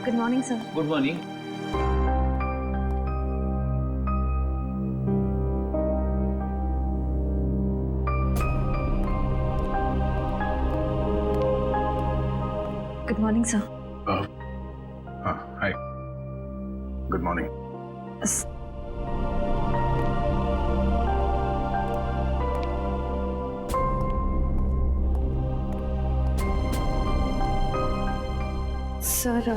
Good morning sir. Good morning. Good morning sir. हाँ, हाय, good morning. Sir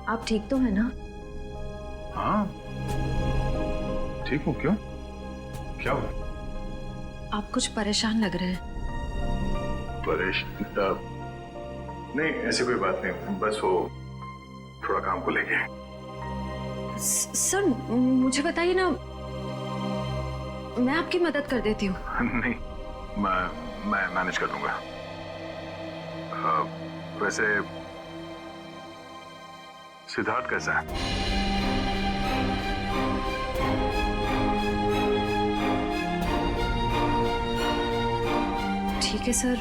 आप ठीक तो है ना? हाँ, ठीक हूँ। क्यों, क्या हुआ? आप कुछ परेशान लग रहे हैं। परेशान? नहीं, ऐसी कोई बात नहीं, बस वो थोड़ा काम को लेके। सर मुझे बताइए ना, मैं आपकी मदद कर देती हूँ। नहीं, मैं मैनेज कर लूंगा। वैसे सिद्धार्थ कैसा है? ठीक है सर,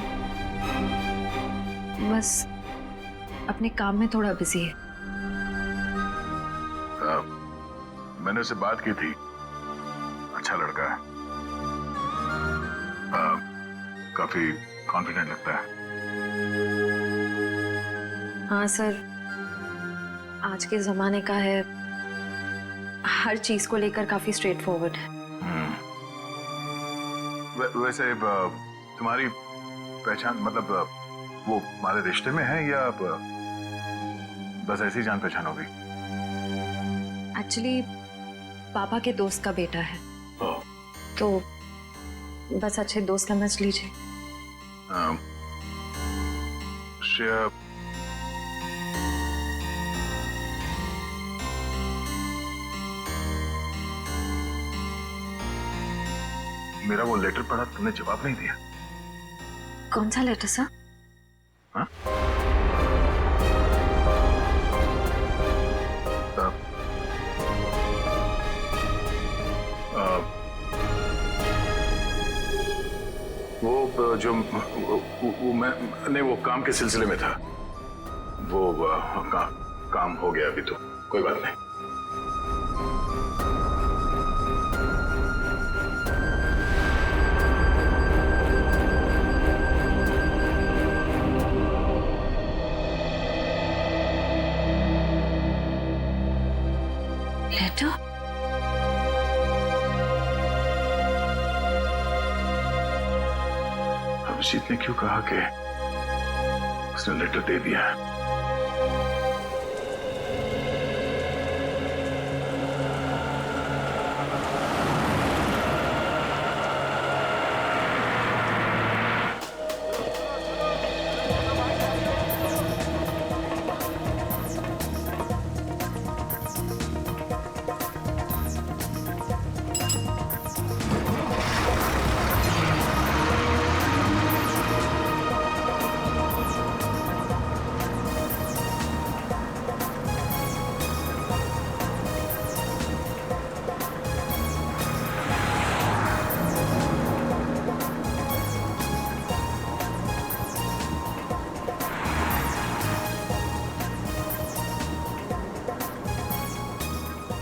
बस अपने काम में थोड़ा बिजी है। मैंने उससे बात की थी, अच्छा लड़का है, काफी कॉन्फिडेंट लगता है। हाँ सर, आज के जमाने का है, हर चीज को लेकर काफी स्ट्रेट फॉरवर्ड है। वैसे तुम्हारी पहचान, मतलब वो हमारे रिश्ते में है या बस ऐसी जान पहचान होगी? एक्चुअली पापा के दोस्त का बेटा है, तो बस अच्छे दोस्त समझ लीजिए। श्रेया, मेरा वो लेटर पढ़ा, तुमने जवाब नहीं दिया। कौन सा लेटर सर? हाँ? वो जो वो मैं नहीं, वो काम के सिलसिले में था। वो काम हो गया अभी, तो कोई बात नहीं। लेटर? अभिजीत ने क्यों कहा कि उसने लेटर दे दिया है?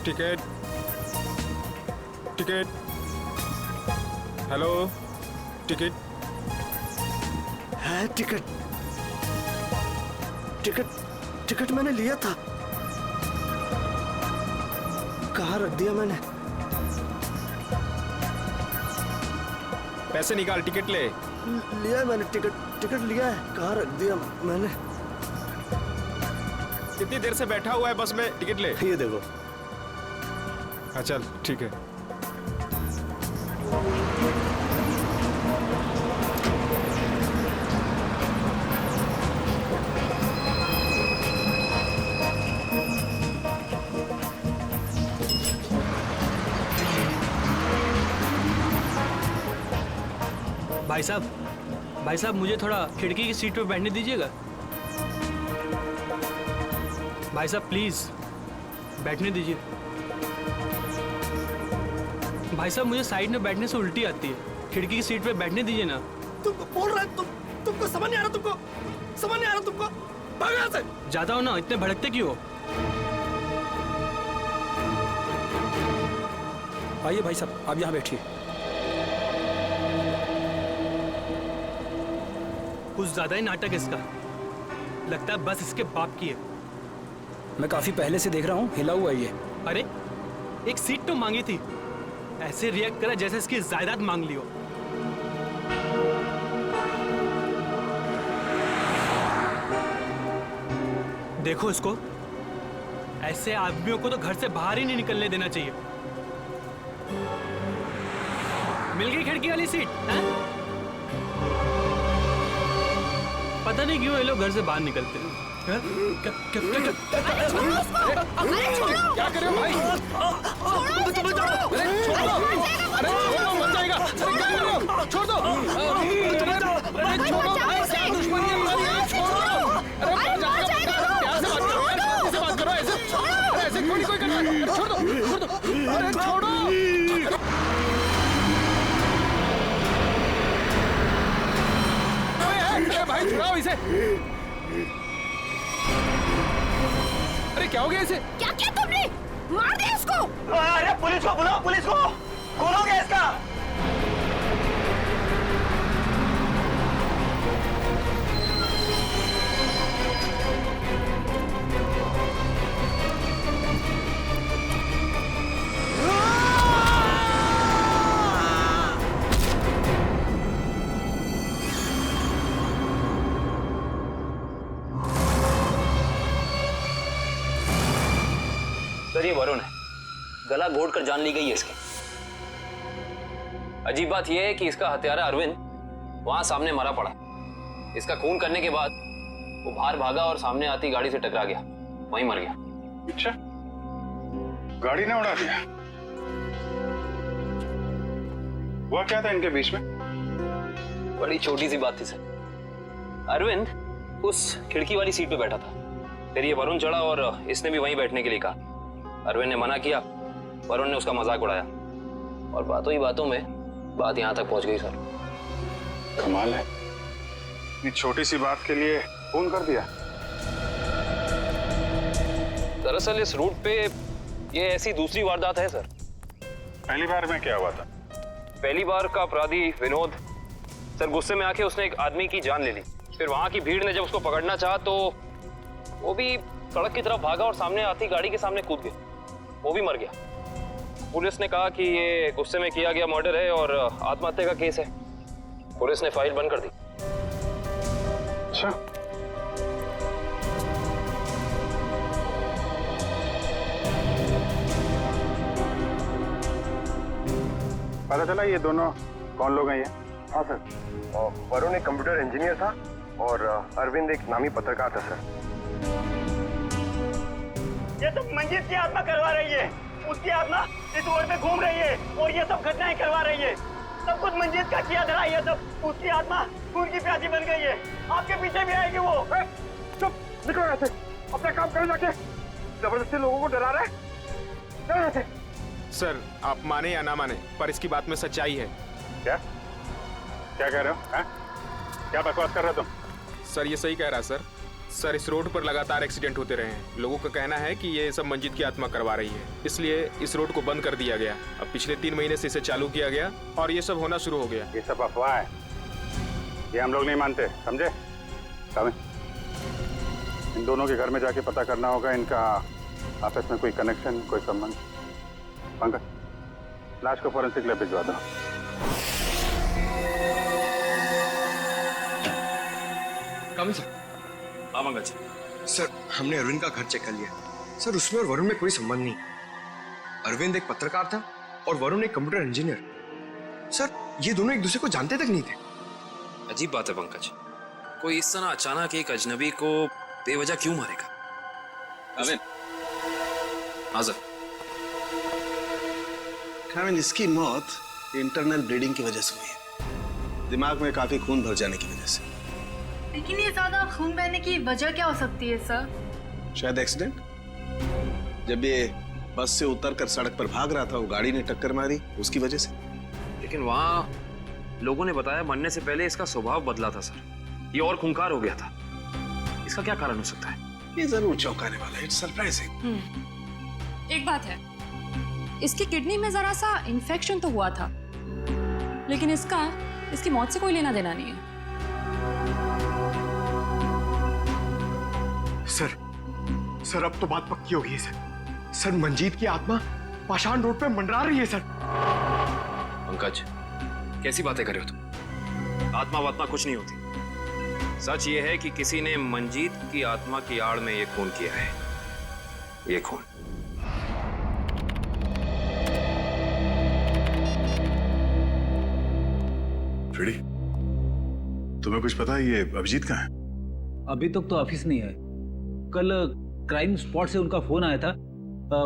टिकट, टिकट, हेलो, टिकट है। टिकट, टिकट, टिकट मैंने लिया था। कहाँ रख दिया मैंने? पैसे निकाल, टिकट ले। लिया है मैंने, टिकट लिया है। कहाँ रख दिया मैंने? कितनी देर से बैठा हुआ है बस में, टिकट ले। ये देखो। हाँ चल, ठीक है। भाई साहब मुझे थोड़ा खिड़की की सीट पे बैठने दीजिएगा। भाई साहब प्लीज बैठने दीजिए। भाई साहब मुझे साइड में बैठने से उल्टी आती है, खिड़की की सीट पे बैठने दीजिए ना। तुम बोल रहे, तुमको समझ नहीं आ रहा? तुमको समझ नहीं आ रहा? तुमको भाग यहाँ से। ज्यादा हो ना, इतने भड़कते क्यों हो? आइए भाई साहब, आप यहाँ बैठिए। कुछ ज्यादा ही नाटक इसका। लगता है बस इसके बाप की है। मैं काफी पहले से देख रहा हूँ, हिला हुआ ही है। अरे एक सीट तो मांगी थी, ऐसे रिएक्ट करा जैसे इसकी जायदाद मांग ली हो। देखो इसको, ऐसे आदमियों को तो घर से बाहर ही नहीं निकलने देना चाहिए। मिल गई खिड़की वाली सीट है? पता नहीं क्यों ये लोग घर से बाहर निकलते हैं। क्या कर रहे हो भाई? अरे छोड़ो, मर जाएगा। अरे क्या कर रहे हो? छोड़ दो। अरे छोड़ो भाई, क्या दुश्मनी है हमारी? छोड़ो। अरे मर जाएगा। प्यार से बात करो, शांति से बात करो। ऐसे थोड़ी कोई कर रहा है। छोड़ दो। अरे छोड़ो। अरे भाई छुड़ाओ इसे। अरे क्या हो गया इसे? क्या किया तुमने? मार दिया उसको। अरे पुलिस को बुलाओ, पुलिस को। कौन हो गया इसका? सर ये वरुण है, गला घोट कर जान ली गई है इसकी। अजीब बात यह है कि इसका हत्यारा अरविंद वहां सामने मरा पड़ा। इसका खून करने के बाद वो बाहर भागा और सामने आती गाड़ी से टकरा गया, वहीं मर गया। अच्छा, गाड़ी ने उड़ा दिया। हुआ क्या था इनके बीच में? बड़ी छोटी सी बात थी सर। अरविंद उस खिड़की वाली सीट पे बैठा था, फिर ये वरुण चढ़ा और इसने भी वहीं बैठने के लिए कहा। अरविंद ने मना किया, वरुण ने उसका मजाक उड़ाया और बातों ही बातों में बात यहां तक पहुंच गई सर। कमाल है, इतनी छोटी सी बात के लिए खून कर दिया। दरअसल इस रूट पे ये ऐसी दूसरी वारदात है सर। पहली बार में क्या हुआ था? पहली बार का अपराधी विनोद सर गुस्से में आके उसने एक आदमी की जान ले ली। फिर वहां की भीड़ ने जब उसको पकड़ना चाहा तो वो भी सड़क की तरफ भागा और सामने आती गाड़ी के सामने कूद गया, वो भी मर गया। पुलिस ने कहा कि ये गुस्से में किया गया मर्डर है और आत्महत्या का केस है। पुलिस ने फाइल बंद कर दी। अच्छा, पता चला ये दोनों कौन लोग हैं ये? हाँ सर, वरुण एक कंप्यूटर इंजीनियर था और अरविंद एक नामी पत्रकार था सर। ये तो मंजीत की आत्मा करवा रही है। उसकी आत्मा इस रोड पे घूम रही है और ये सब घटनाएं करवा रही है। सब कुछ मंजीत का किया धरा, ये सब उसकी आत्मा खून की प्यासी बन गई है। आपके पीछे भी आएगी वो। चुप, निकलो यहाँ से, अपना काम करो जाके। जबरदस्ती लोगों को डरा रहे हैं। चलो यहाँ से। सर आप माने या ना माने, पर इसकी बात में सच्चाई है। क्या क्या कह रहे हो? हैं? क्या बकवास कर रहे हो तुम? सर ये सही कह रहा है सर। सर इस रोड पर लगातार एक्सीडेंट होते रहे हैं। लोगों का कहना है कि ये सब मंजीत की आत्मा करवा रही है, इसलिए इस रोड को बंद कर दिया गया। अब पिछले 3 महीने से इसे चालू किया गया और ये सब होना शुरू हो गया। ये सब अफवाह है, ये हम लोग नहीं मानते, समझे? इन दोनों के घर में जाके पता करना होगा इनका आपस में कोई कनेक्शन, कोई संबंध। पंकज, लाश को फोरेंसिक लैब भिजवा दो। सर हमने अरविंद का घर चेक कर लिया सर, उसमें और वरुण में कोई संबंध नहीं। अरविंद एक पत्रकार था और वरुण एक कंप्यूटर इंजीनियर। सर ये दोनों एक दूसरे को जानते तक नहीं थे। अजीब बात है पंकज, कोई इस तरह अचानक एक अजनबी को बेवजह क्यों मारेगा? अरविंद, हाँ सर। इसकी मौत इंटरनल ब्लीडिंग की वजह से हुई है, दिमाग में काफी खून भर जाने की वजह से। लेकिन ये ज्यादा खून बहने की वजह क्या हो सकती है सर? शायद एक्सीडेंट। जब ये बस से उतरकर सड़क पर भाग रहा था, वो गाड़ी ने टक्कर मारी, उसकी वजह से। लेकिन वहां लोगों ने बताया मरने से पहले इसका स्वभाव बदला था सर, ये और खूंखार हो गया था। इसका क्या कारण हो सकता है? ये जरूर चौंकाने वाला है। It's surprising. एक बात है, इसकी किडनी में जरा सा इन्फेक्शन तो हुआ था, लेकिन इसकी मौत से कोई लेना देना नहीं है। सर अब तो बात पक्की हो गई है सर। मंजीत की आत्मा पाषाण रोड पे मंडरा रही है सर। पंकज, कैसी बातें कर रहे हो तुम? आत्मा वात्मा कुछ नहीं होती। सच ये है कि किसी ने मंजीत की आत्मा की आड़ में ये खून किया है। ये खून फ्रेडी, तुम्हें कुछ पता है ये अभिजीत कहाँ है? अभी तक तो ऑफिस नहीं है। कल क्राइम स्पॉट से उनका फोन आया था,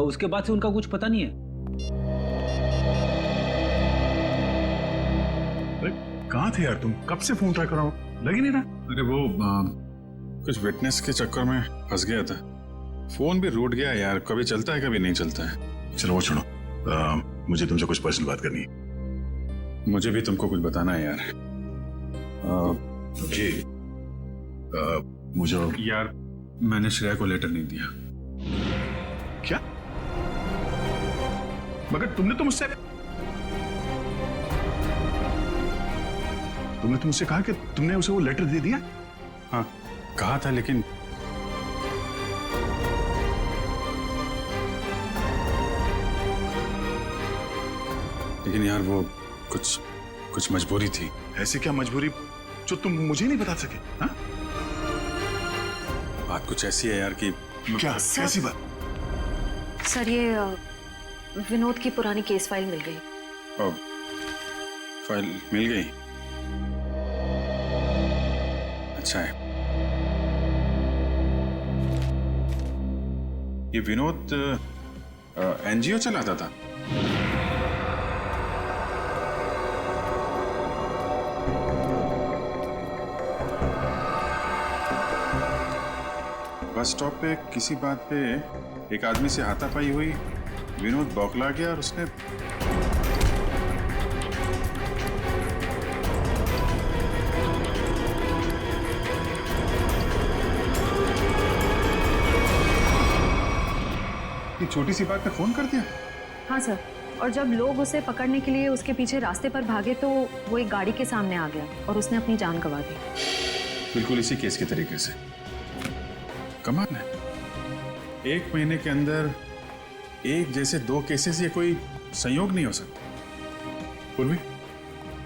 उसके बाद से उनका कुछ पता नहीं है। अरे कहाँ थे यार तुम? कब से फोन ट्राई कर रहा हूँ, लग ही नहीं रहा। अरे वो कुछ विटनेस के चक्कर में फंस गया था। फोन भी रूट गया यार, कभी चलता है कभी नहीं चलता है। चलो वो छोड़ो, मुझे तुमसे कुछ पर्सनल बात करनी है। मुझे भी तुमको कुछ बताना है यार। जी मुझे यार, मैंने श्रेया को लेटर नहीं दिया। क्या? मगर तुमने तो मुझसे कहा कि तुमने उसे वो लेटर दे दिया। हाँ कहा था, लेकिन यार वो कुछ मजबूरी थी। ऐसी क्या मजबूरी जो तुम मुझे नहीं बता सके? हाँ? बात कुछ ऐसी है यार कि क्या? कैसी बात? सर, ये विनोद की पुरानी केस फाइल मिल गई। फाइल मिल गई? अच्छा है। ये विनोद एनजीओ चलाता था। बस स्टॉप पे किसी बात पे एक आदमी से हाथापाई हुई, विनोद बौखला गया और उसने छोटी सी बात पे फोन कर दिया। हाँ सर, और जब लोग उसे पकड़ने के लिए उसके पीछे रास्ते पर भागे तो वो एक गाड़ी के सामने आ गया और उसने अपनी जान गंवा दी। बिल्कुल इसी केस के तरीके से। कमाल है, 1 महीने के अंदर एक जैसे 2 केसेस, ये कोई संयोग नहीं हो सकता। पूर्वी,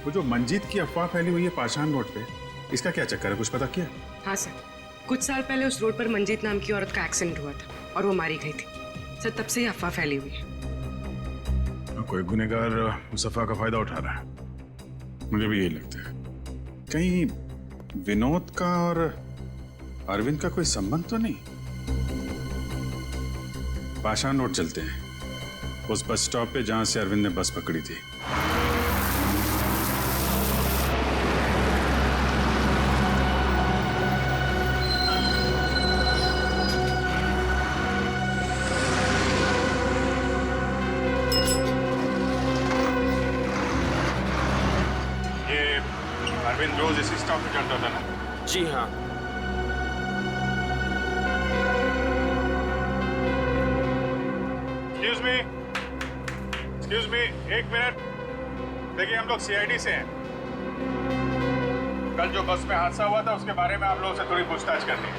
वो जो मंजीत की अफवाह फैली हुई है पाषाण रोड पे, इसका क्या चक्कर है? कुछ पता किया? हाँ सर, कुछ साल पहले उस रोड पर मंजीत नाम की औरत का एक्सीडेंट हुआ था और वो मारी गई थी। सर, तब से ही अफवाह फैली हुई है। कोई गुनहगार उस अफवाह का फायदा उठा रहा है। मुझे भी यही लगता है। कहीं विनोद का और अरविंद का कोई संबंध तो नहीं? पाषाण रोड चलते हैं, उस बस स्टॉप पे जहां से अरविंद ने बस पकड़ी थी। ये अरविंद रोज इसी स्टॉप पे चलता था ना? जी हाँ। Excuse me, 1 minute. देखिए, हम लोग सीआईडी से हैं। कल जो बस में हादसा हुआ था उसके बारे में आप लोगों से थोड़ी पूछताछ करनी है।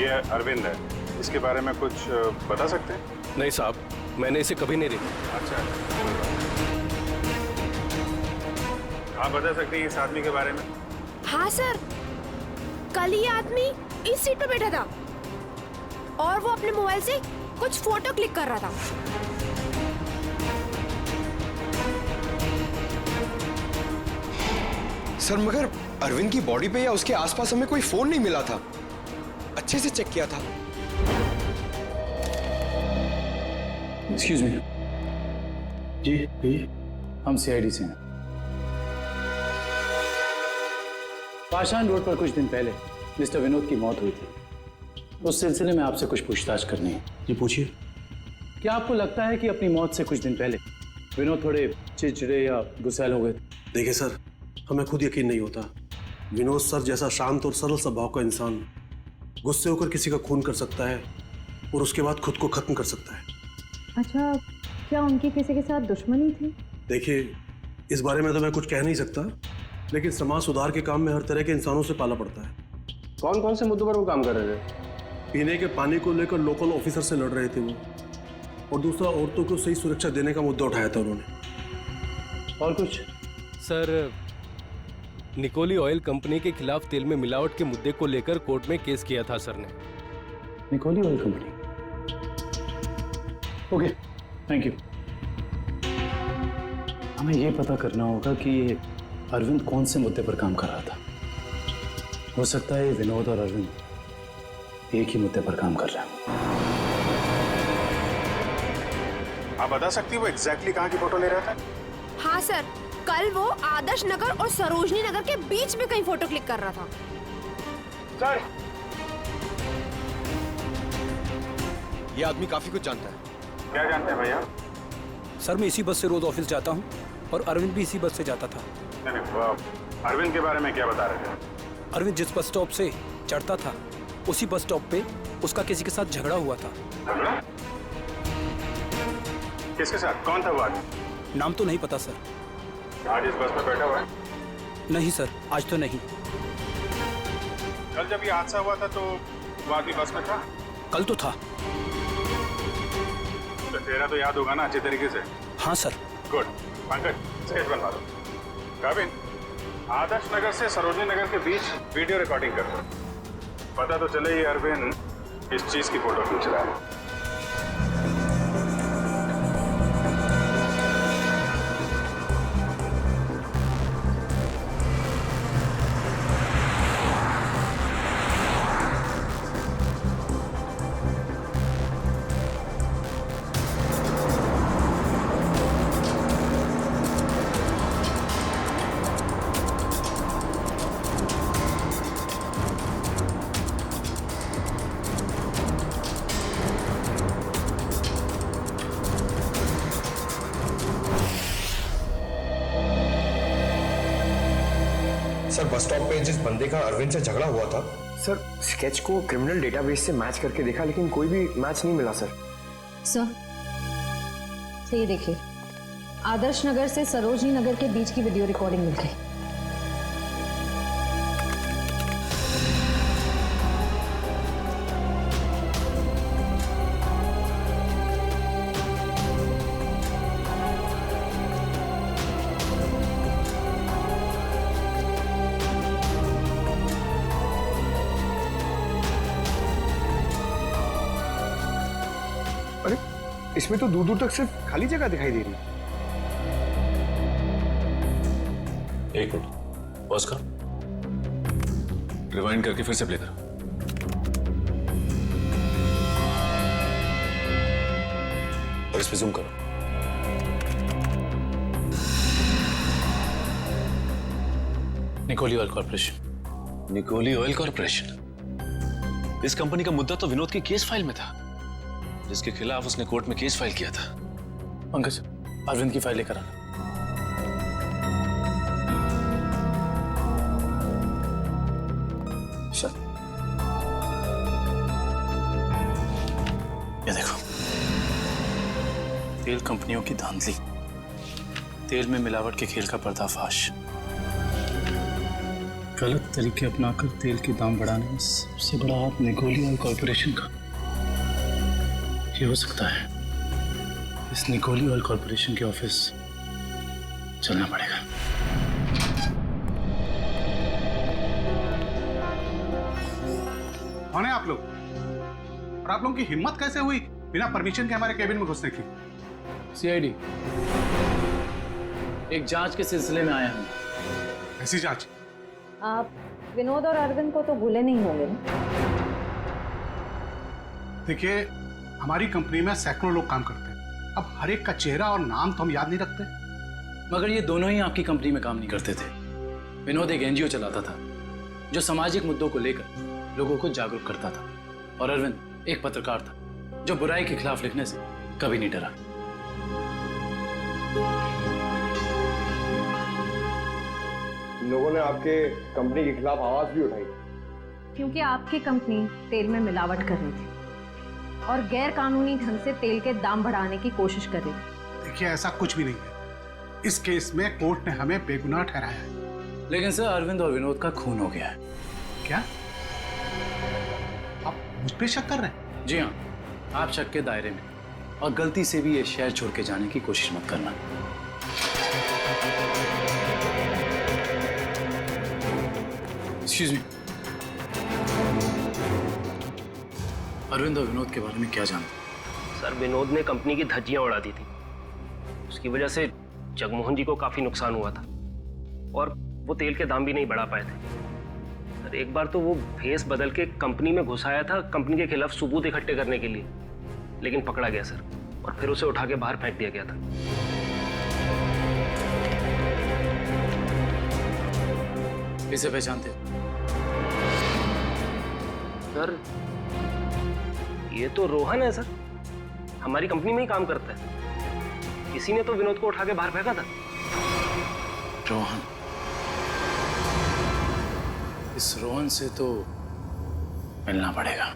ये अरविंद है, इसके बारे में कुछ बता सकते हैं? नहीं साहब, मैंने इसे कभी नहीं देखा। अच्छा, आप बता सकते हैं इस आदमी के बारे में? हाँ सर, कल ये आदमी इस सीट पर बैठा था और वो अपने मोबाइल से कुछ फोटो क्लिक कर रहा था। सर, मगर अरविंद की बॉडी पे या उसके आसपास हमें कोई फोन नहीं मिला था। अच्छे से चेक किया था। Excuse me. जी कहिए। हम सीआईडी से हैं। पाषाण रोड पर कुछ दिन पहले मिस्टर विनोद की मौत हुई थी। उस सिलसिले में आपसे कुछ पूछताछ करनी है। जी पूछिए, क्या आपको लगता है कि अपनी मौत से कुछ दिन पहले विनोद थोड़े चिड़चिड़े या गुस्सैल हो गए? देखिए सर, हमें खुद यकीन नहीं होता। विनोद सर जैसा शांत और सरल स्वभाव का इंसान गुस्से होकर किसी का खून कर सकता है और उसके बाद खुद को खत्म कर सकता है। अच्छा, क्या उनकी किसी के साथ दुश्मनी थी? देखिए, इस बारे में तो मैं कुछ कह नहीं सकता, लेकिन समाज सुधार के काम में हर तरह के इंसानों से पाला पड़ता है। कौन कौन से मुद्दों पर वो काम कर रहे थे? पीने के पानी को लेकर लोकल ऑफिसर से लड़ रहे थे वो, और दूसरा औरतों को सही सुरक्षा देने का मुद्दा उठाया था उन्होंने। और कुछ? सर, निकोली ऑयल कंपनी के खिलाफ तेल में मिलावट के मुद्दे को लेकर कोर्ट में केस किया था सर ने। निकोली oil company? Okay, thank you. हमें यह पता करना होगा कि अरविंद कौन से मुद्दे पर काम कर रहा था। हो सकता है विनोद और अरविंद एक ही मुद्दे पर काम कर रहे हैं। आप बता सकती हो एग्जैक्टली कहाँ की फोटो ले रहा था? हाँ सर, कल वो आदर्श नगर और सरोजनी नगर के बीच में कहीं फोटो क्लिक कर रहा था। सर, ये आदमी काफी कुछ जानता है। क्या जानते हैं भैया? सर, मैं इसी बस से रोज ऑफिस जाता हूँ और अरविंद भी इसी बस से जाता था। अरविंद के बारे में क्या बता रहे थे? अरविंद जिस बस स्टॉप से चढ़ता था उसी बस स्टॉप पे उसका किसी के साथ झगड़ा हुआ था। झगड़ा? किसके साथ? कौन था वो आदमी? नाम तो नहीं पता सर। आज इस बस में बैठा हुआ है? नहीं सर, आज तो नहीं। कल जब ये हादसा हुआ था तो वो आदमी बस में था? कल तो था। तो तेरा तो याद होगा ना अच्छे तरीके से? हाँ सर। गुड। पंकज, स्केच बनवा दो। काबिन, आदर्श नगर से सरोजनी नगर के बीच वीडियो रिकॉर्डिंग कर दो। पता तो चले ये अरविंद इस चीज की फोटो खींच रहा है। सर, बस स्टॉप पे जिस बंदे का अरविंद से झगड़ा हुआ था, सर स्केच को क्रिमिनल डेटाबेस से मैच करके देखा, लेकिन कोई भी मैच नहीं मिला सर। सर, ये देखिए, आदर्श नगर से सरोजनी नगर के बीच की वीडियो रिकॉर्डिंग मिल गई। इसमें तो दूर दूर तक सिर्फ खाली जगह दिखाई दे रही है। एक मिनट, पॉज कर, रिवाइंड करके फिर से प्ले कर। और इस पे जूम करो। निकोली ऑयल कॉर्पोरेशन। निकोली ऑयल कॉर्पोरेशन? इस कंपनी का मुद्दा तो विनोद की केस फाइल में था, जिसके खिलाफ उसने कोर्ट में केस फाइल किया था। पंकज, अरविंद की फाइल लेकर आना। ये देखो, तेल कंपनियों की धांधली, तेल में मिलावट के खेल का पर्दाफाश, गलत तरीके अपनाकर तेल के दाम बढ़ाने में सबसे बड़ा हाथ निकोली ऑयल कॉर्पोरेशन का। ये हो सकता है इस निकोली ऑयल कॉर्पोरेशन के ऑफिस चलना पड़ेगा। कौन है आप लोग? और आप लोगों की हिम्मत कैसे हुई बिना परमिशन के हमारे केबिन में घुसने की? सीआईडी, एक जांच के सिलसिले में आया हूं। ऐसी जांच? आप विनोद और अरविंद को तो भूले नहीं होंगे ना? देखिए, हमारी कंपनी में सैकड़ों लोग काम करते हैं। अब हर एक का चेहरा और नाम तो हम याद नहीं रखते। मगर ये दोनों ही आपकी कंपनी में काम नहीं करते थे। विनोद एक एनजीओ चलाता था जो सामाजिक मुद्दों को लेकर लोगों को जागरूक करता था, और अरविंद एक पत्रकार था जो बुराई के खिलाफ लिखने से कभी नहीं डरा। लोगों ने आपके कंपनी के खिलाफ आवाज भी उठाई क्योंकि आपकी कंपनी तेल में मिलावट कर रही थी और गैर कानूनी ढंग से तेल के दाम बढ़ाने की कोशिश कर रही थी। देखिए, ऐसा कुछ भी नहीं है। इस केस में कोर्ट ने हमें बेगुनाह ठहराया है। लेकिन सर, अरविंद और विनोद का खून हो गया है। क्या आप मुझ पे शक कर रहे हैं? जी हाँ, आप शक के दायरे में, और गलती से भी ये शहर छोड़ के जाने की कोशिश मत करना। एक्सक्यूज मी, अरविंद और विनोद के बारे में क्या जानते? सर, विनोद ने कंपनी की धज्जियां उड़ा दी थी। उसकी वजह से जगमोहन जी को काफी नुकसान हुआ था और वो तेल के दाम भी नहीं बढ़ा पाए थे। सर, एक बार तो वो भेस बदल के कंपनी में घुस आया था कंपनी के खिलाफ सबूत इकट्ठे करने के लिए, लेकिन पकड़ा गया सर, और फिर उसे उठा के बाहर फेंक दिया गया था। इसे पहचानते? सर, ये तो रोहन है सर, हमारी कंपनी में ही काम करता है। किसी ने तो विनोद को उठा के बाहर फेंका था। रोहन? इस रोहन से तो मिलना पड़ेगा।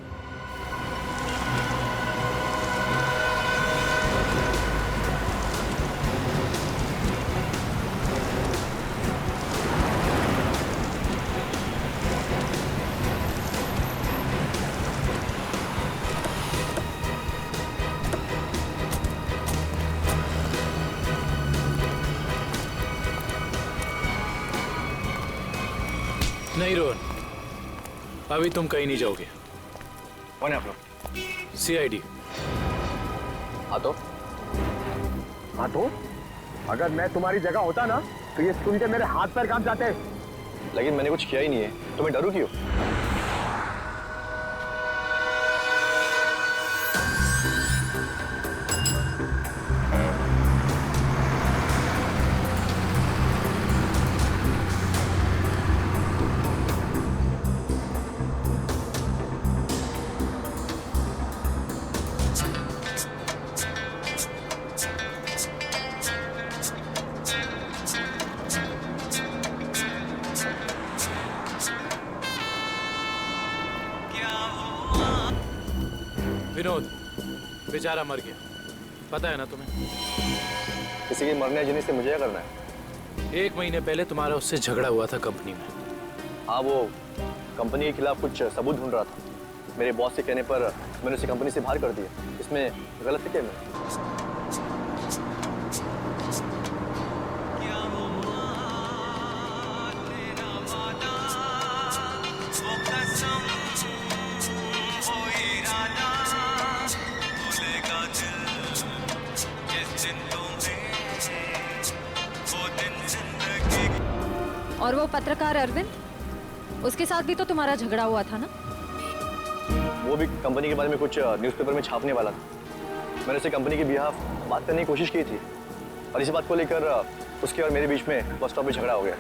नहीं रोहन, अभी तुम कहीं नहीं जाओगे। कौन है आप लोग? CID। हाँ तो अगर मैं तुम्हारी जगह होता ना तो ये सुन के मेरे हाथ पैर कांप जाते। लेकिन मैंने कुछ किया ही नहीं है, तो मैं डरूं क्यों? विनोद बेचारा मर गया, पता है ना तुम्हें? किसी के मरने जीने से मुझे क्या करना है? 1 महीने पहले तुम्हारा उससे झगड़ा हुआ था कंपनी में। हाँ, वो कंपनी के खिलाफ कुछ सबूत ढूंढ रहा था। मेरे बॉस के कहने पर मैंने उसे कंपनी से बाहर कर दिया। इसमें गलत है क्या मैं? और वो पत्रकार अरविंद, उसके साथ भी तो तुम्हारा झगड़ा हुआ था ना? वो भी कंपनी के बारे में कुछ न्यूज़पेपर में छापने वाला था। मैंने उसे कंपनी के बिहाफ बात करने की कोशिश की थी, और इसी बात को लेकर उसके और मेरे बीच में बस स्टॉप पे झगड़ा हो गया।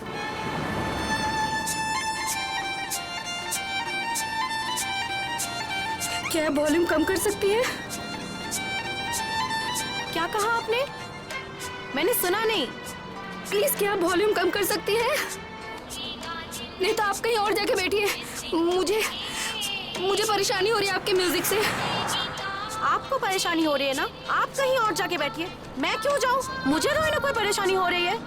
क्या वॉल्यूम कम कर सकती है? क्या कहा आपने? मैंने सुना नहीं। प्लीज, क्या वॉल्यूम कम कर सकती है? नहीं तो आप कहीं और जाके बैठिए। मुझे परेशानी हो रही है आपके म्यूजिक से। आपको परेशानी हो रही है ना? आप कहीं और जाके बैठिए। मैं क्यों जाऊं? मुझे तो ना कोई परेशानी हो रही है।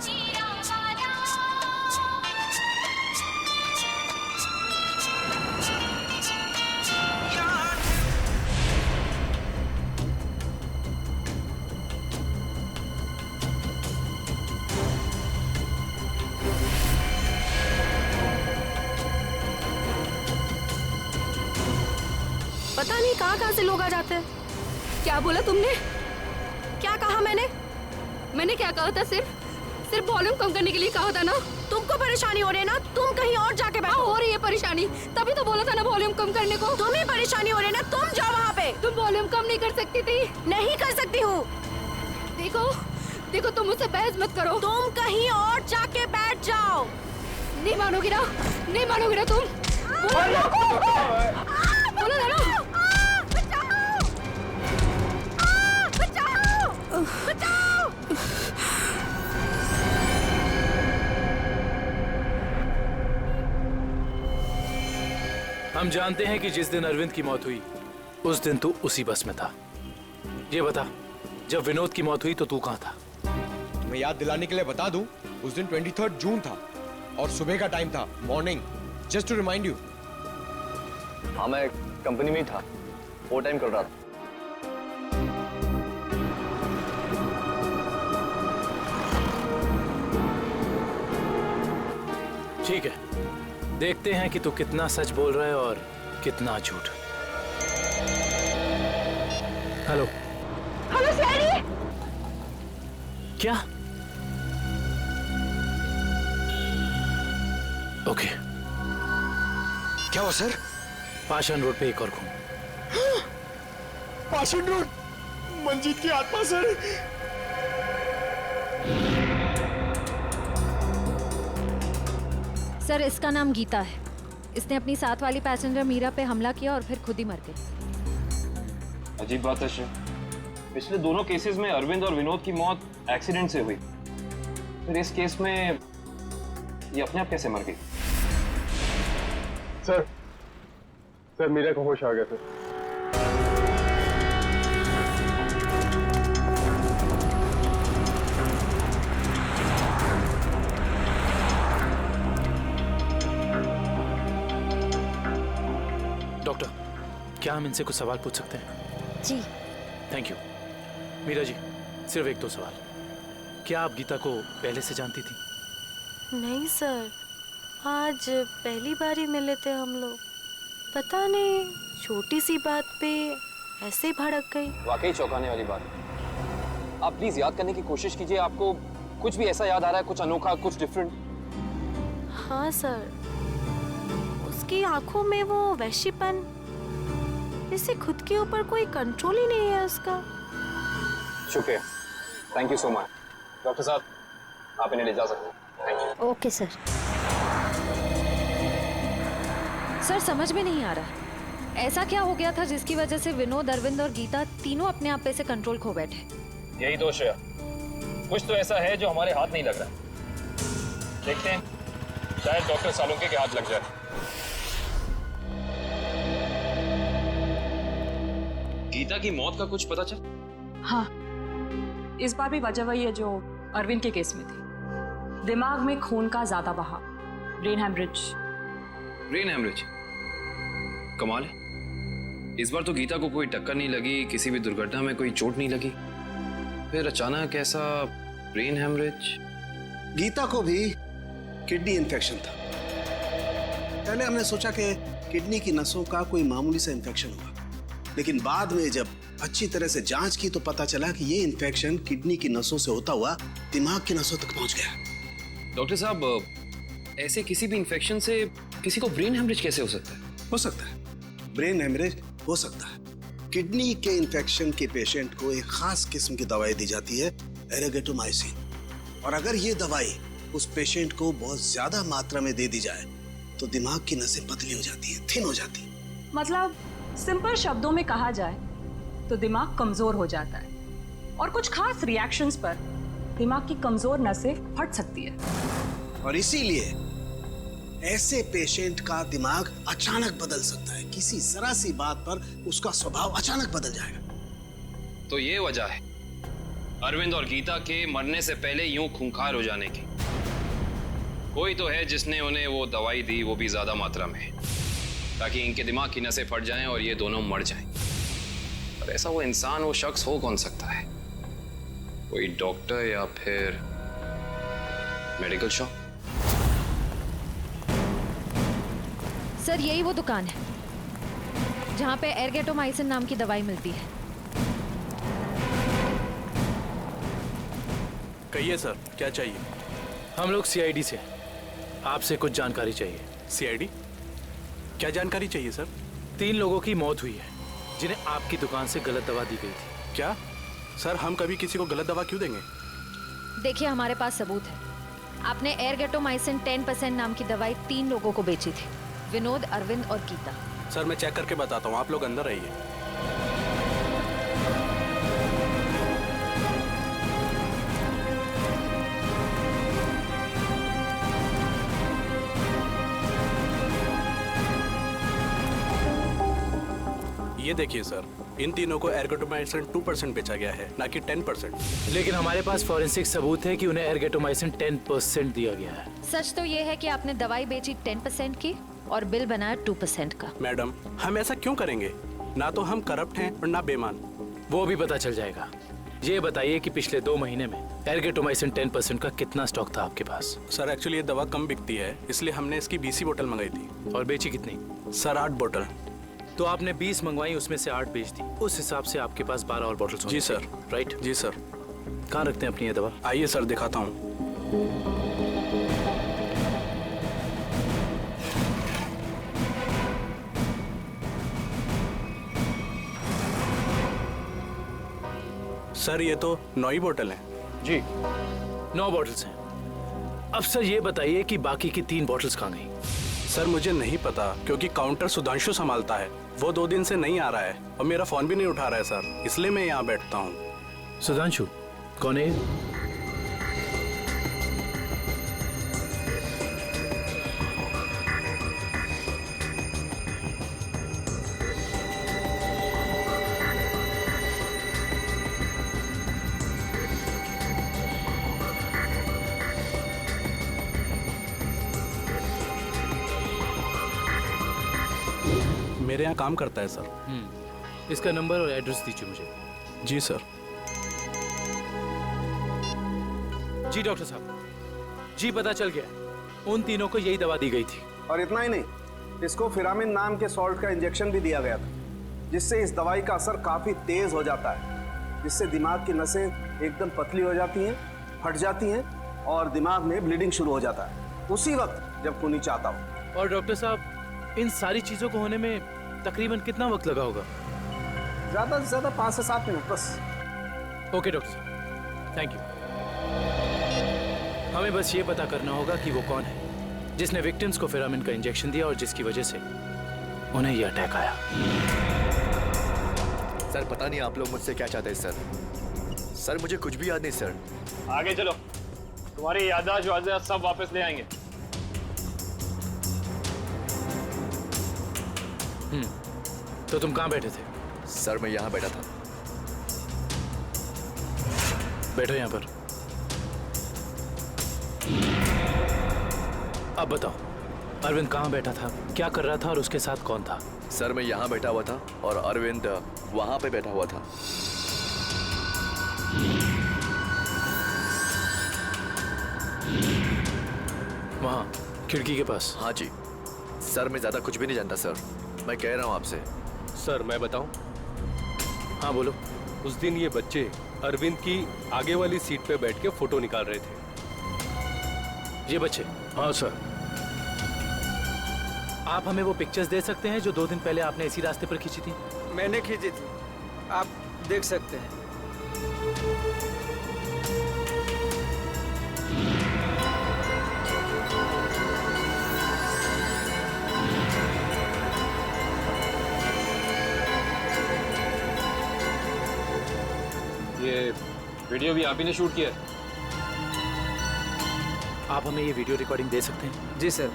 पता नहीं कहाँ से लोग आ जाते हैं। क्या बोला तुमने? क्या कहा मैंने? मैंने क्या कहा था? सिर्फ वॉल्यूम कम करने के लिए कहा था ना। तुमको परेशानी हो रही है ना, तुम कहीं और जाके बैठो। हो रही है परेशानी, तभी तो बोला था ना वॉल्यूम कम करने को। तुम्हें परेशानी हो रही है ना, तुम जाओ वहाँ पे। तुम वॉल्यूम कम नहीं कर सकती थी? नहीं कर सकती हूँ। देखो तुम मुझसे बहस मत करो। तुम कहीं और जाके बैठ जाओ। नहीं मानोगी ना? नहीं मानोगी ना तुम? बोलो ना। हम जानते हैं कि जिस दिन अरविंद की मौत हुई उस दिन तू उसी बस में था। ये बता, जब विनोद की मौत हुई तो तू कहाँ था? मैं याद दिलाने के लिए बता दूं, उस दिन 23 जून था और सुबह का टाइम था, morning, just to remind you. हाँ, मैं कंपनी में ही था, ओवर टाइम कर रहा था। ठीक है, देखते हैं कि तू कितना सच बोल रहा है और कितना झूठ। Hello hello CID. क्या? ओके। क्या हुआ सर? पाषाण रोड पे एक और खून। पाषाण रोड, मंजीत की आत्मा सर। सर, इसका नाम गीता है। इसने अपनी साथ वाली पैसेंजर मीरा पे हमला किया और फिर खुद ही मर गई। अजीब बात है श्री, पिछले दोनों केसेस में अरविंद और विनोद की मौत एक्सीडेंट से हुई, फिर इस केस में ये अपने आप कैसे मर गई? सर मीरा को होश आ गया सर। डॉक्टर, क्या हम इनसे कुछ सवाल पूछ सकते हैं? जी। Thank you. मीरा जी, सिर्फ एक दो सवाल। क्या आप गीता को पहले से जानती थी? नहीं सर, आज पहली बार ही मिले थे हम लोग। पता नहीं, छोटी सी बात पे ऐसे ही भड़क गई। वाकई चौंकाने वाली बात है। आप प्लीज याद करने की कोशिश कीजिए, आपको कुछ भी ऐसा याद आ रहा है, कुछ अनोखा, कुछ डिफरेंट? हाँ सर, उसकी आंखों में वो वैश्यपन, जैसे खुद के ऊपर कोई कंट्रोल ही नहीं है उसका। शुक्रिया, thank you so much. Doctor साहब, आप इन्हें ले जा सकते हैं। Thank you. Okay sir. Sir, समझ में नहीं आ रहा, ऐसा क्या हो गया था जिसकी वजह से विनोद, अरविंद और गीता तीनों अपने आप पे से कंट्रोल खो बैठे? यही दोष है, कुछ तो ऐसा है जो हमारे हाथ नहीं लग रहा। देखते हैं, शायद डॉक्टर सालुंके के हाथ लग जाए। गीता की मौत का कुछ पता चल? हाँ, इस बार भी वजह वही है जो अरविंद के केस में थी। दिमाग में खून का ज्यादा बहाव, ब्रेन हेमरेज। Brain haemorrhage? कमाल है, इस बार तो गीता को कोई टक्कर नहीं लगी, किसी भी दुर्घटना में कोई चोट नहीं लगी, फिर अचानक ऐसा ब्रेन हेमरेज। गीता को भी किडनी इन्फेक्शन था। पहले हमने सोचा कि किडनी की नसों का कोई मामूली सा इन्फेक्शन हुआ, लेकिन बाद में जब अच्छी तरह से जांच की तो पता चला कि ये इन्फेक्शन किडनी की नसों से होता हुआ दिमाग की नसों तक पहुंच गया। डॉक्टर साहब, ऐसे किसी भी इन्फेक्शन से किसी को ब्रेन हेमरेज कैसे हो सकता है? हो सकता है, ब्रेन हेमरेज हो सकता है। किडनी के इन्फेक्शन के पेशेंट को एक खास किस्म की दवाई दी जाती है, एरेगेटोमाइसिन, और अगर ये दवाई उस पेशेंट को बहुत ज्यादा मात्रा में दे दी जाए तो दिमाग की नसें पतली हो जाती है, थिन हो जाती है। मतलब सिंपल शब्दों में कहा जाए तो दिमाग कमजोर हो जाता है और कुछ खास रिएक्शंस पर दिमाग की कमजोर नसें फट सकती है। और इसीलिए ऐसे पेशेंट का दिमाग अचानक बदल सकता है, किसी जरा सी बात पर उसका स्वभाव अचानक बदल जाएगा। तो ये वजह है अरविंद और गीता के मरने से पहले यूं खूंखार हो जाने की। कोई तो है जिसने उन्हें वो दवाई दी, वो भी ज्यादा मात्रा में, ताकि इनके दिमाग की नसें फट जाएं और ये दोनों मर जाएं। पर ऐसा वो इंसान, वो शख्स हो कौन सकता है? कोई डॉक्टर या फिर मेडिकल शॉप? सर, यही वो दुकान है जहां पे एरगेटोमाइसिन नाम की दवाई मिलती है। कहिए सर, क्या चाहिए? हम लोग सीआईडी से, आपसे कुछ जानकारी चाहिए। सीआईडी? क्या जानकारी चाहिए सर? 3 लोगों की मौत हुई है जिन्हें आपकी दुकान से गलत दवा दी गई थी। क्या सर, हम कभी किसी को गलत दवा क्यों देंगे? देखिए, हमारे पास सबूत है। आपने एरगेटोमाइसिन 10% नाम की दवाई 3 लोगों को बेची थी, विनोद, अरविंद और गीता। सर, मैं चेक करके बताता हूँ, आप लोग अंदर रहिए। ये देखिए सर, इन तीनों को एर्गोटोमाइसिन 2% बेचा गया है, ना कि 10%। लेकिन हमारे पास फॉरेंसिक सबूत है कि उन्हें एर्गोटोमाइसिन 10% दिया गया है। सच तो ये है कि आपने दवाई बेची 10% की और बिल बनाया 2% का। मैडम, हम ऐसा क्यों करेंगे? ना तो हम करप्ट हैं और ना बेईमान। वो भी पता चल जाएगा। ये बताइए कि पिछले 2 महीने में एर्गोटोमाइसिन 10% का कितना स्टॉक था आपके पास? सर एक्चुअली ये दवा कम बिकती है, इसलिए हमने इसकी 20 बोतल मंगाई थी। और बेची कितनी? सर 8 बोतल। तो आपने 20 मंगवाई, उसमें से 8 बेच दी। उस हिसाब से आपके पास 12 और बोतल। जी सर। राइट? जी सर। कहाँ रखते हैं अपनी ये दवा? आइए सर दिखाता हूँ। सर ये तो 9 ही बोतल हैं। जी 9 बॉटल्स हैं। अब सर ये बताइए कि बाकी की 3 बॉटल्स कहाँ गई? सर मुझे नहीं पता, क्योंकि काउंटर सुधांशु संभालता है। वो 2 दिन से नहीं आ रहा है और मेरा फोन भी नहीं उठा रहा है सर, इसलिए मैं यहाँ बैठता हूँ। सुधांशु कौन है? मेरे यहाँ काम करता है सर। इसका नंबर और एड्रेस दीजिए मुझे। जी सर। जी डॉक्टर साहब, जी पता चल गया, उन तीनों को यही दवा दी गई थी। और इतना ही नहीं, इसको फिरामिन नाम के सॉल्ट का इंजेक्शन भी दिया गया था, जिससे इस दवाई का असर काफी तेज हो जाता है, जिससे दिमाग की नसें एकदम पतली हो जाती हैं, फट जाती हैं और दिमाग में ब्लीडिंग शुरू हो जाता है उसी वक्त जब खूनी चाहता हो। और डॉक्टर साहब, इन सारी चीजों को होने में तकरीबन कितना वक्त लगा होगा? ज्यादा से ज्यादा 5 से 7 मिनट बस। ओके डॉक्टर साहब, थैंक यू। हमें बस ये पता करना होगा कि वो कौन है जिसने विक्टिम्स को फिरामिन का इंजेक्शन दिया और जिसकी वजह से उन्हें ये अटैक आया। सर पता नहीं आप लोग मुझसे क्या चाहते हैं सर। सर मुझे कुछ भी याद नहीं सर। आगे चलो, तुम्हारी याददाश्त सब वापस ले आएंगे। तो तुम कहाँ बैठे थे? सर मैं यहाँ बैठा था। बैठो यहाँ पर। अब बताओ, अरविंद कहाँ बैठा था, क्या कर रहा था और उसके साथ कौन था? सर मैं यहाँ बैठा हुआ था और अरविंद वहाँ पे बैठा हुआ था। वहाँ खिड़की के पास? हाँ जी सर, मैं ज्यादा कुछ भी नहीं जानता सर, मैं कह रहा हूँ आपसे। सर मैं बताऊं? हाँ बोलो। उस दिन ये बच्चे अरविंद की आगे वाली सीट पे बैठ के फोटो निकाल रहे थे। ये बच्चे? हाँ सर। आप हमें वो पिक्चर्स दे सकते हैं जो 2 दिन पहले आपने इसी रास्ते पर खींची थी? मैंने खींची थी, आप देख सकते हैं। ये वीडियो भी आप ही ने शूट किया? आप हमें ये वीडियो रिकॉर्डिंग दे सकते हैं? जी सर।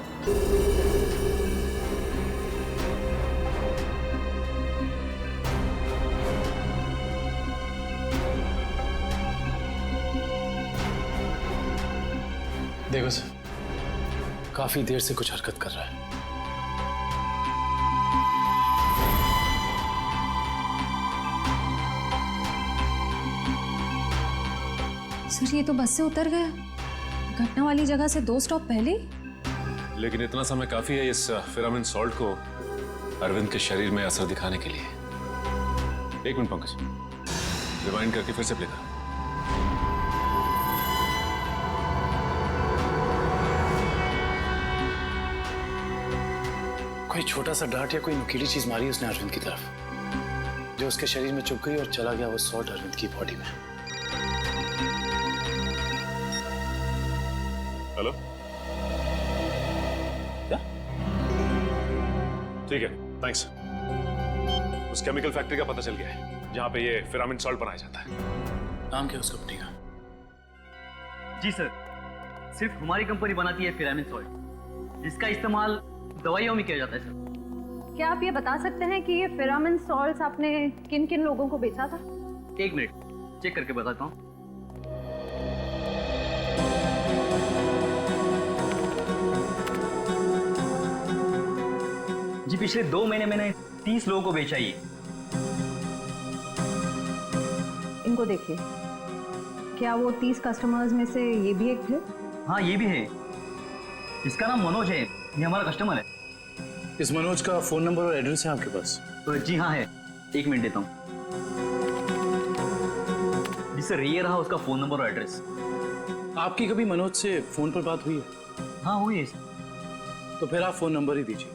देखो सर, काफी देर से कुछ हरकत कर रहा है। सर ये तो बस से उतर गया, घटना वाली जगह से 2 स्टॉप पहले। लेकिन इतना समय काफी है इस फिरामिन सॉल्ट को अरविंद के शरीर में असर दिखाने के लिए। 1 मिनट पंकज, रिवाइंड करके फिर से प्ले कर। कोई छोटा सा डांट या कोई नुकीली चीज मारी उसने अरविंद की तरफ, जो उसके शरीर में चुभ गई और चला गया वो सॉल्ट अरविंद की बॉडी में। हेलो, क्या? ठीक है, थैंक्स। उस केमिकल फैक्ट्री का पता चल गया है जहां पे ये फिरामिन सॉल्ट बनाया जाता है। नाम क्या उस कंपनी का? जी सर, सिर्फ हमारी कंपनी बनाती है फिरामिन सॉल्ट, जिसका इस्तेमाल दवाइयों में किया जाता है सर। क्या आप ये बता सकते हैं कि ये फेरामिन सॉल्ट्स आपने किन किन लोगों को बेचा था? 1 मिनट चेक करके बताता हूँ। जी पिछले 2 महीने मैंने 30 लोगों को बेचा ये। इनको देखिए, क्या वो 30 कस्टमर्स में से ये भी एक थे? हाँ ये भी है। इसका नाम मनोज है, ये हमारा कस्टमर है। इस मनोज का फोन नंबर और एड्रेस है आपके पास? जी हाँ है, 1 मिनट देता हूँ। जी सर ये रहा उसका फोन नंबर और एड्रेस। आपकी कभी मनोज से फोन पर बात हुई है? हाँ हुई है। तो फिर आप फोन नंबर ही दीजिए,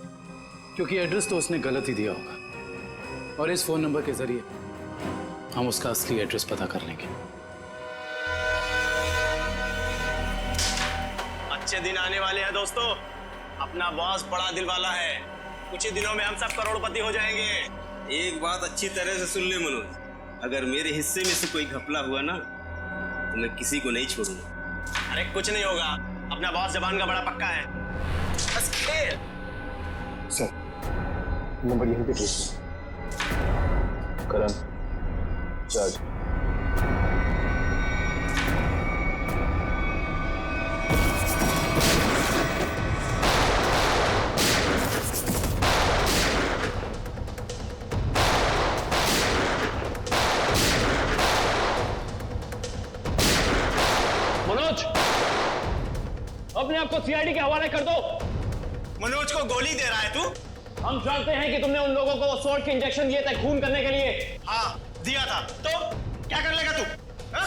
क्योंकि एड्रेस तो उसने गलत ही दिया होगा और इस फोन नंबर के जरिए हम उसका असली एड्रेस पता कर लेंगे। अच्छे दिन आने वाले हैं दोस्तों। अपना बॉस बड़ा दिल वाला है, कुछ ही दिनों में हम सब करोड़पति हो जाएंगे। एक बात अच्छी तरह से सुन ले मनोज, अगर मेरे हिस्से में से कोई घपला हुआ ना तो मैं किसी को नहीं छोड़ूंगा। अरे कुछ नहीं होगा, अपना बॉस जबान का बड़ा पक्का है। बस खेल। सर नंबर यहीं पे भेज। करण जज मनोज अपने आप को सीआईडी के हवाले कर दो। मनोज को गोली दे रहा है तू? हम जानते हैं कि तुमने उन लोगों को सोल्ट के इंजेक्शन दिए थे खून करने के लिए। हाँ दिया था, तो क्या कर लेगा तू? हा?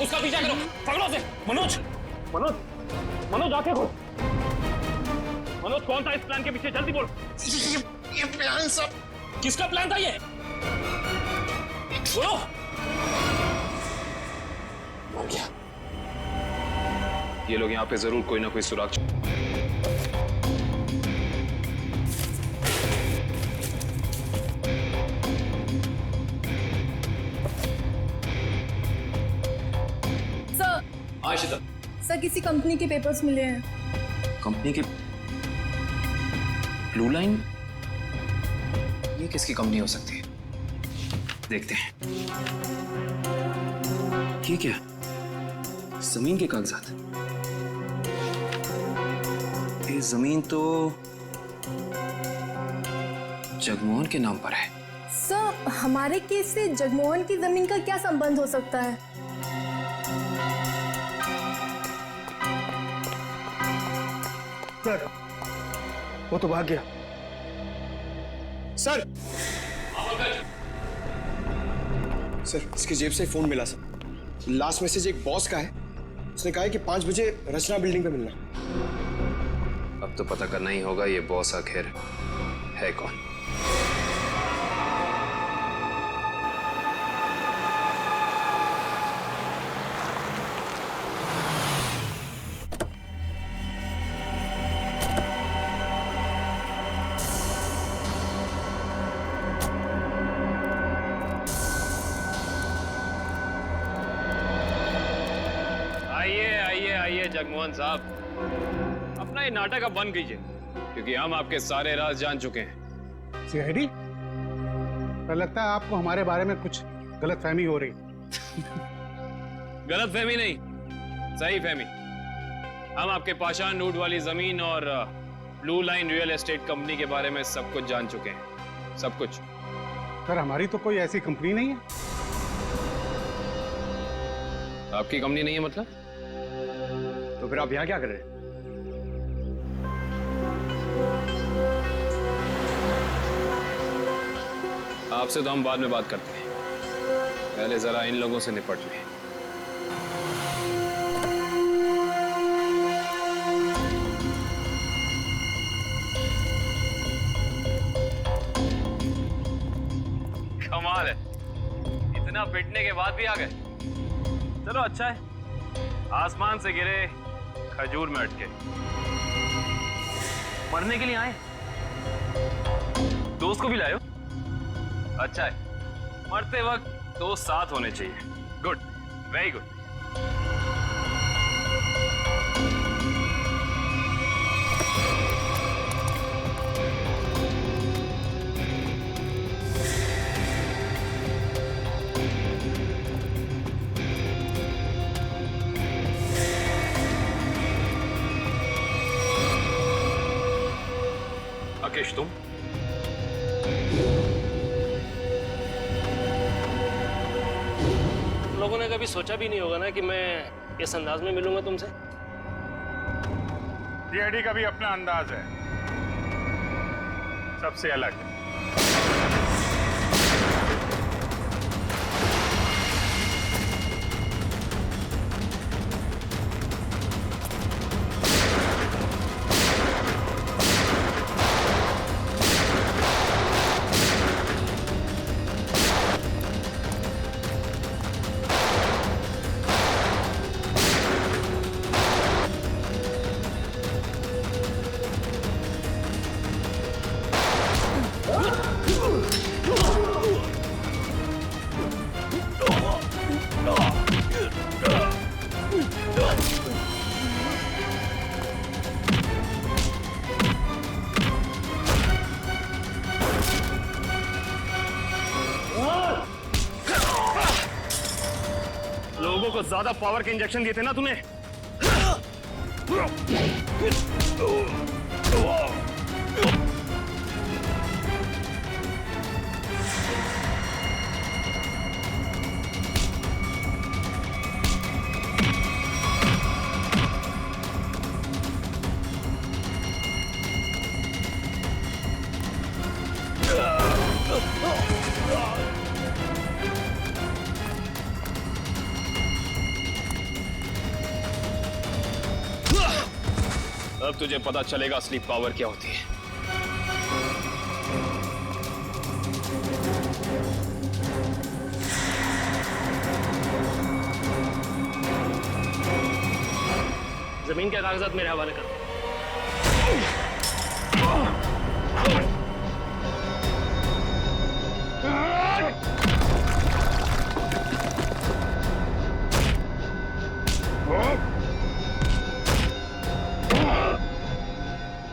उसका पीछा करो, पकड़ो उसे। मनोज मनोज मनोज आंखें खोल। मनोज कौन था इस प्लान के पीछे? जल्दी बोल। ये प्लान सब किसका प्लान था? ये बोलो। मर गया। ये लोग यहाँ पे जरूर कोई ना कोई सुराग। सर, सर किसी कंपनी के पेपर्स मिले हैं। कंपनी के? Blue line? ये किसकी कंपनी हो सकती है? देखते हैं। ये क्या? जमीन के कागजात। ये जमीन तो जगमोहन के नाम पर है। सर हमारे केस से जगमोहन की जमीन का क्या संबंध हो सकता है? सर वो तो भाग गया। सर सर इसकी जेब से फोन मिला सर। लास्ट मैसेज एक बॉस का है, उसने कहा है कि 5 बजे रचना बिल्डिंग पे मिलना। अब तो पता करना ही होगा ये बॉस आखिर है कौन। जगमोहन साहब अपना ये नाटक अब बंद कीजिए, क्योंकि हम आपके सारे राज जान चुके हैं। सीआईडी, पर लगता है आपको हमारे बारे में कुछ गलतफहमी हो रही। गलतफहमी नहीं, सही फहमी। हम आपके पाषाण रूट वाली जमीन और blue line real estate company के बारे में सब कुछ जान चुके हैं, सब कुछ। सर हमारी तो कोई ऐसी कंपनी नहीं है। आपकी कंपनी नहीं है मतलब? तो फिर आप यहाँ क्या कर रहे हैं? आपसे तो हम बाद में बात करते हैं, पहले जरा इन लोगों से निपट लें। कमाल है, इतना पिटने के बाद भी आ गए। चलो अच्छा है, आसमान से गिरे खजूर में अटके। मरने के लिए आए, दोस्त को भी लाए हो? अच्छा है, मरते वक्त दोस्त साथ होने चाहिए। Good, very good. अकेश, तुम? लोगों ने कभी सोचा भी नहीं होगा ना कि मैं इस अंदाज में मिलूंगा तुमसे। सीआईडी का भी अपना अंदाज है, सबसे अलग। लोगों को ज्यादा पावर के इंजेक्शन दिए थे ना तूने। अब तुझे पता चलेगा असली पावर क्या होती है। जमीन के कागजात मेरे हवाले कर।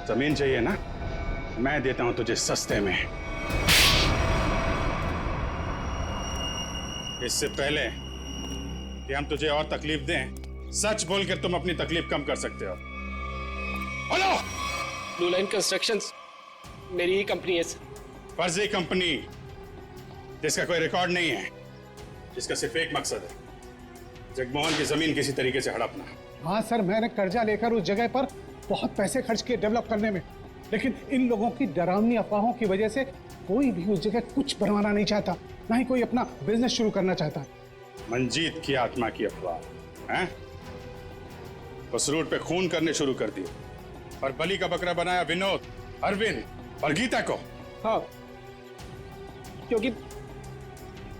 जमीन चाहिए ना, मैं देता हूं तुझे सस्ते में। इससे पहले कि हम तुझे और तकलीफ दें, सच बोलकर तुम अपनी तकलीफ कम कर सकते हो। बोलो। ब्लू लाइन कंस्ट्रक्शंस मेरी ही कंपनी है सर। फर्जी कंपनी जिसका कोई रिकॉर्ड नहीं है, जिसका सिर्फ एक मकसद है, जगमोहन की जमीन किसी तरीके से हड़पना। हाँ सर, मैंने कर्जा लेकर उस जगह पर बहुत पैसे खर्च किए डेवलप करने में, लेकिन इन लोगों की डरावनी अफवाहों की वजह से कोई भी उस जगह कुछ बनवाना नहीं चाहता, ना ही कोई अपना बिजनेस शुरू करना चाहता। मंजीत की आत्मा की अफवाह हैं? उस रूट पे खून करने शुरू कर दिए और बलि का बकरा बनाया विनोद, अरविंद और गीता को। हाँ, क्योंकि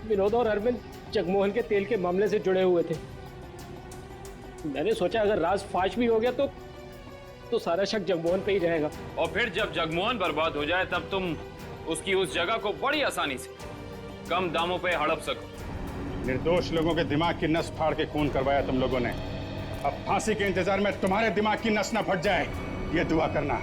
विनोद और अरविंद जगमोहन के तेल के मामले से जुड़े हुए थे। मैंने सोचा अगर राज फाश भी हो गया तो सारा शक जगमोहन पे ही रहेगा। और फिर जब जगमोहन बर्बाद हो जाए तब तुम उसकी उस जगह को बड़ी आसानी से कम दामों पे हड़प सको। निर्दोष लोगों के दिमाग की नस फाड़ के खून करवाया तुम लोगों ने। अब फांसी के इंतजार में तुम्हारे दिमाग की नस न फट जाए, ये दुआ करना।